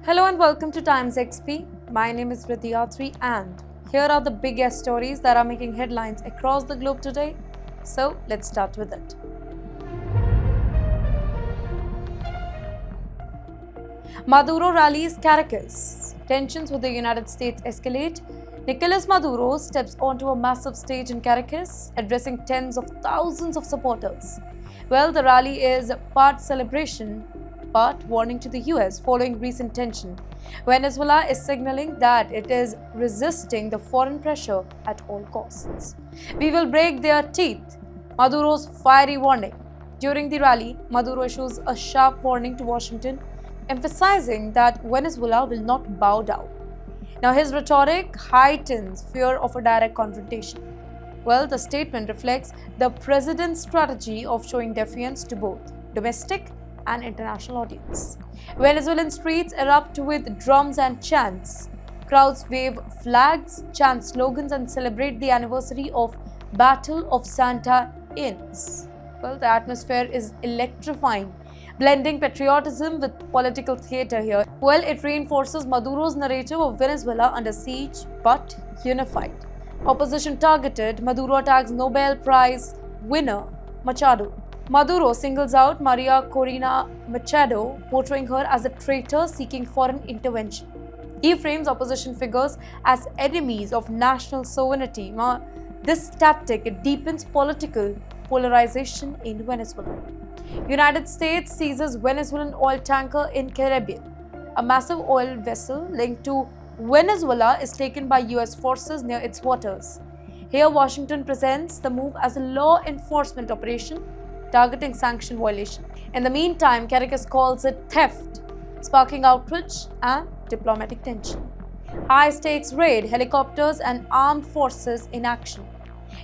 Hello and welcome to TimesXP. My name is Driti Atri and here are the biggest stories that are making headlines across the globe today. So let's start with it. Maduro rallies Caracas. Tensions with the United States escalate. Nicolas Maduro steps onto a massive stage in Caracas, addressing tens of thousands of supporters. Well, the rally is part celebration, part warning to the US following recent tension. Venezuela is signaling that it is resisting the foreign pressure at all costs. We will break their teeth. Maduro's fiery warning. During the rally, Maduro issues a sharp warning to Washington, emphasizing that Venezuela will not bow down. Now, his rhetoric heightens fear of a direct confrontation. Well, the statement reflects the president's strategy of showing defiance to both domestic and international audience. Venezuelan streets erupt with drums and chants. Crowds wave flags, chant slogans, and celebrate the anniversary of Battle of Santa Ines. Well, the atmosphere is electrifying, blending patriotism with political theater here. Well, it reinforces Maduro's narrative of Venezuela under siege but unified. Opposition targeted, Maduro attacks Nobel Prize winner Machado. Maduro singles out Maria Corina Machado, portraying her as a traitor seeking foreign intervention. He frames opposition figures as enemies of national sovereignty. This tactic deepens political polarization in Venezuela. United States seizes Venezuelan oil tanker in Caribbean. A massive oil vessel linked to Venezuela is taken by US forces near its waters. Here, Washington presents the move as a law enforcement operation targeting sanction violation. In the meantime, Caracas calls it theft, sparking outrage and diplomatic tension. High-stakes raid, helicopters and armed forces in action.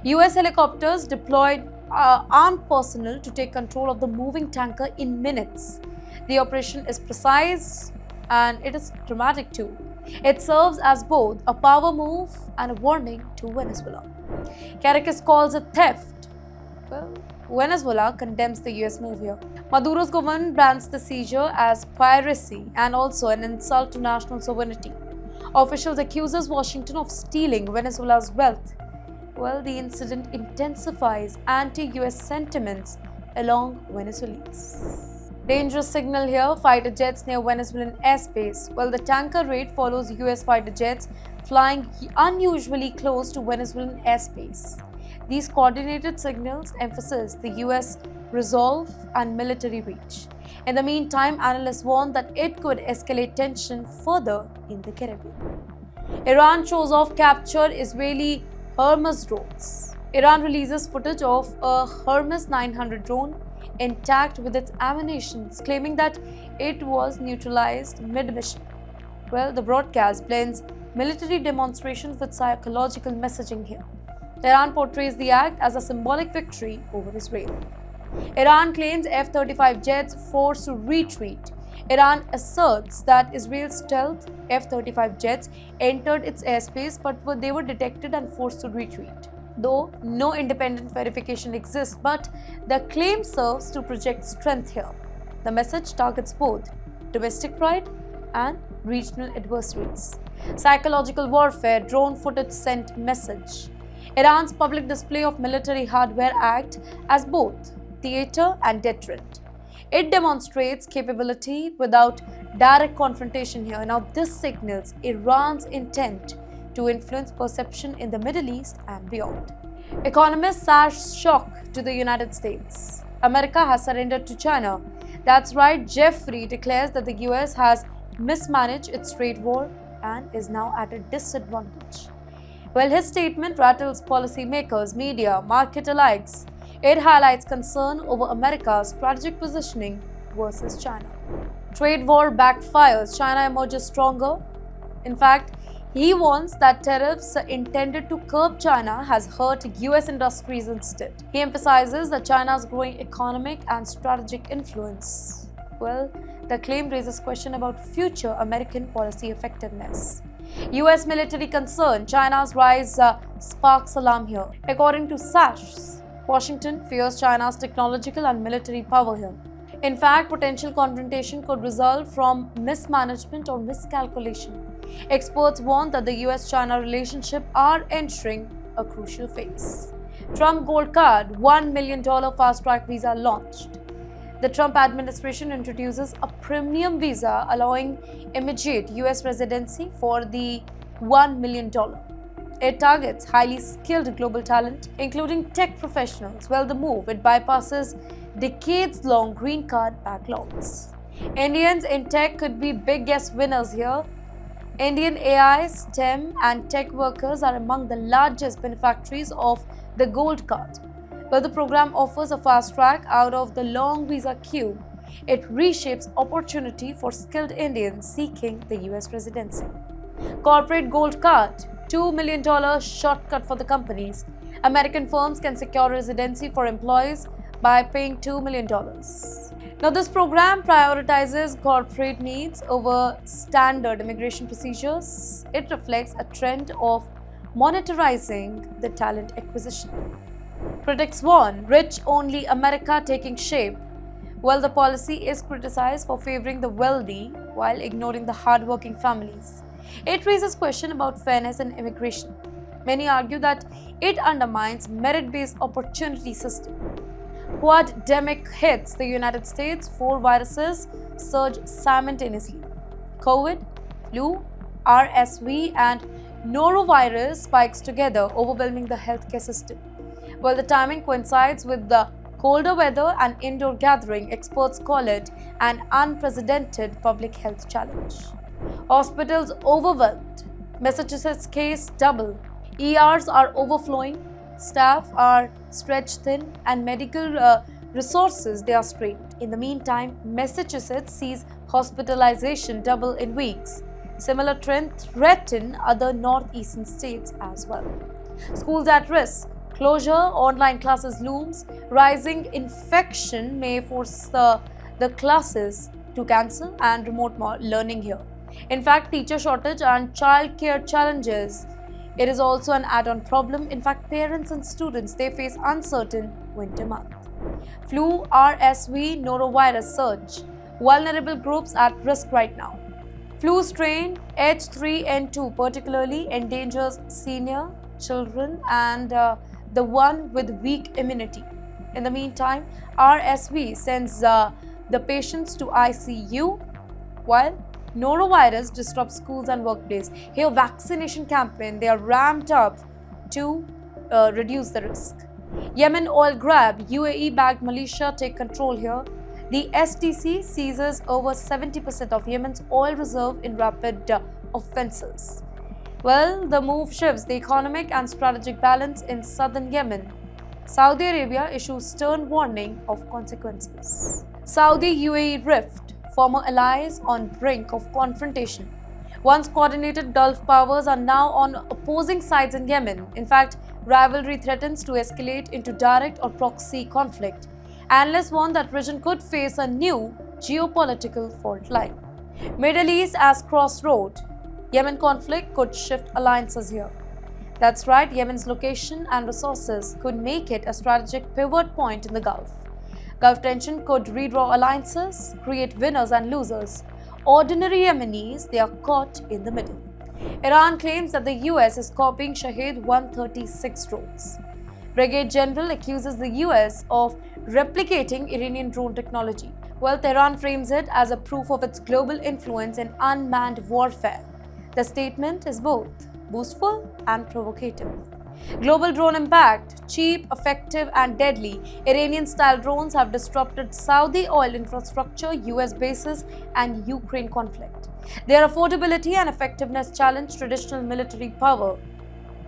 US helicopters deployed armed personnel to take control of the moving tanker in minutes. The operation is precise and it is dramatic too. It serves as both a power move and a warning to Venezuela. Caracas calls it theft. Well, Venezuela condemns the US move here. Maduro's government brands the seizure as piracy and also an insult to national sovereignty. Officials accuses Washington of stealing Venezuela's wealth. Well, the incident intensifies anti-US sentiments along Venezuelans. Dangerous signal here, fighter jets near Venezuelan airspace. Well, the tanker raid follows US fighter jets flying unusually close to Venezuelan airspace. These coordinated signals emphasize the US resolve and military reach. In the meantime, analysts warn that it could escalate tension further in the Caribbean. Iran shows off captured Israeli Hermes drones. Iran releases footage of a Hermes 900 drone intact with its ammunitions, claiming that it was neutralized mid-mission. Well, the broadcast blends military demonstrations with psychological messaging here. Iran portrays the act as a symbolic victory over Israel. Iran claims F-35 jets forced to retreat. Iran asserts that Israel's stealth F-35 jets entered its airspace but they were detected and forced to retreat. Though no independent verification exists, but the claim serves to project strength here. The message targets both domestic pride and regional adversaries. Psychological warfare, drone footage sent message. Iran's public display of military hardware acts as both theater and deterrent. It demonstrates capability without direct confrontation here. Now, this signals Iran's intent to influence perception in the Middle East and beyond. Economists sash shock to the United States. America has surrendered to China. That's right, Jeffrey declares that the US has mismanaged its trade war and is now at a disadvantage. Well, his statement rattles policymakers, media, market alike. It highlights concern over America's strategic positioning versus China. Trade war backfires, China emerges stronger. In fact, he warns that tariffs intended to curb China has hurt US industries instead. He emphasizes that China's growing economic and strategic influence. Well, the claim raises question about future American policy effectiveness. US military concern, China's rise sparks alarm here. According to SASH, Washington fears China's technological and military power here. In fact, potential confrontation could result from mismanagement or miscalculation. Experts warn that the US-China relationship are entering a crucial phase. Trump Gold Card $1 million fast-track visa launched. The Trump administration introduces a premium visa allowing immediate US residency for the $1 million. It targets highly skilled global talent, including tech professionals. Well, the move, it bypasses decades-long green card backlogs. Indians in tech could be big guest winners here. Indian AI, STEM and tech workers are among the largest beneficiaries of the Gold Card. But the program offers a fast track out of the long visa queue. It reshapes opportunity for skilled Indians seeking the US residency. Corporate Gold Card, $2 million shortcut for the companies. American firms can secure residency for employees by paying $2 million. Now, this program prioritizes corporate needs over standard immigration procedures. It reflects a trend of monetizing the talent acquisition. Critics warn rich-only America taking shape. While the policy is criticized for favoring the wealthy while ignoring the hardworking families, it raises questions about fairness in immigration. Many argue that it undermines merit-based opportunity system. Quad-demic hits the United States. 4 viruses surge simultaneously. COVID, flu, RSV, and norovirus spikes together, overwhelming the healthcare system. While the timing coincides with the colder weather and indoor gathering, experts call it an unprecedented public health challenge. Hospitals overwhelmed. Massachusetts case double. ERs are overflowing. Staff are stretched thin and medical resources they are strained. In the meantime, Massachusetts sees hospitalization double in weeks. Similar trends threaten other northeastern states as well. Schools at risk. Closure, online classes looms. Rising infection may force the classes to cancel and remote learning here. In fact, teacher shortage and child-care challenges. It is also an add-on problem. In fact, parents and students, they face uncertain winter month. Flu, RSV, norovirus surge. Vulnerable groups at risk right now. Flu strain H3N2 particularly endangers senior, children and the one with weak immunity. In the meantime, RSV sends the patients to ICU, while norovirus disrupts schools and workplace. Here, vaccination campaign, they are ramped up to reduce the risk. Yemen oil grab, UAE-backed militia take control here. The STC seizes over 70% of Yemen's oil reserve in rapid offenses. Well, the move shifts the economic and strategic balance in southern Yemen. Saudi Arabia issues stern warning of consequences. Saudi-UAE rift, former allies on brink of confrontation. Once coordinated Gulf powers are now on opposing sides in Yemen. In fact, rivalry threatens to escalate into direct or proxy conflict. Analysts warn that region could face a new geopolitical fault line. Middle East as crossroad. Yemen conflict could shift alliances here. That's right, Yemen's location and resources could make it a strategic pivot point in the Gulf. Gulf tension could redraw alliances, create winners and losers. Ordinary Yemenis, they are caught in the middle. Iran claims that the US is copying Shahed 136 drones. Brigadier General accuses the US of replicating Iranian drone technology, while Tehran frames it as a proof of its global influence in unmanned warfare. The statement is both boastful and provocative. Global drone impact: cheap, effective and deadly. Iranian-style drones have disrupted Saudi oil infrastructure, US bases and Ukraine conflict. Their affordability and effectiveness challenge traditional military power.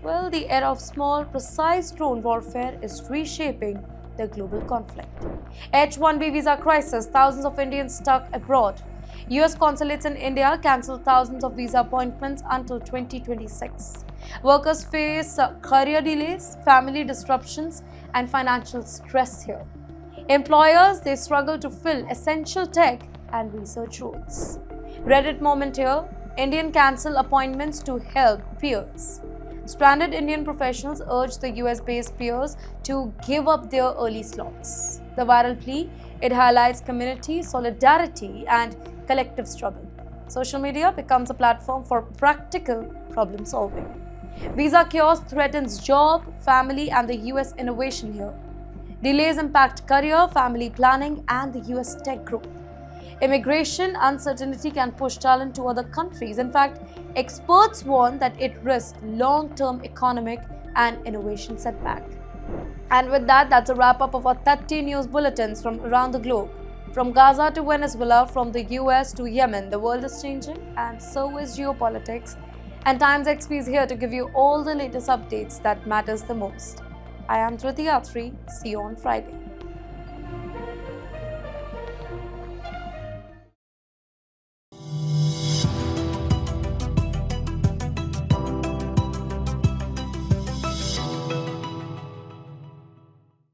Well, the era of small, precise drone warfare is reshaping the global conflict. H-1B visa crisis, thousands of Indians stuck abroad. US consulates in India cancel thousands of visa appointments until 2026. Workers face career delays, family disruptions, and financial stress here. Employers, they struggle to fill essential tech and research roles. Reddit moment here: Indian cancel appointments to help peers. Stranded Indian professionals urge the US-based peers to give up their early slots. The viral plea, it highlights community, solidarity, and collective struggle. Social media becomes a platform for practical problem solving. Visa chaos threatens job, family, and the US innovation here. Delays impact career, family planning, and the US tech growth. Immigration uncertainty can push talent to other countries. In fact, experts warn that it risks long-term economic and innovation setback. And with that, that's a wrap up of our 30 news bulletins from around the globe. From Gaza to Venezuela, from the US to Yemen, the world is changing, and so is geopolitics. And TimesXP is here to give you all the latest updates that matters the most. I am Driti Atri. See you on Friday.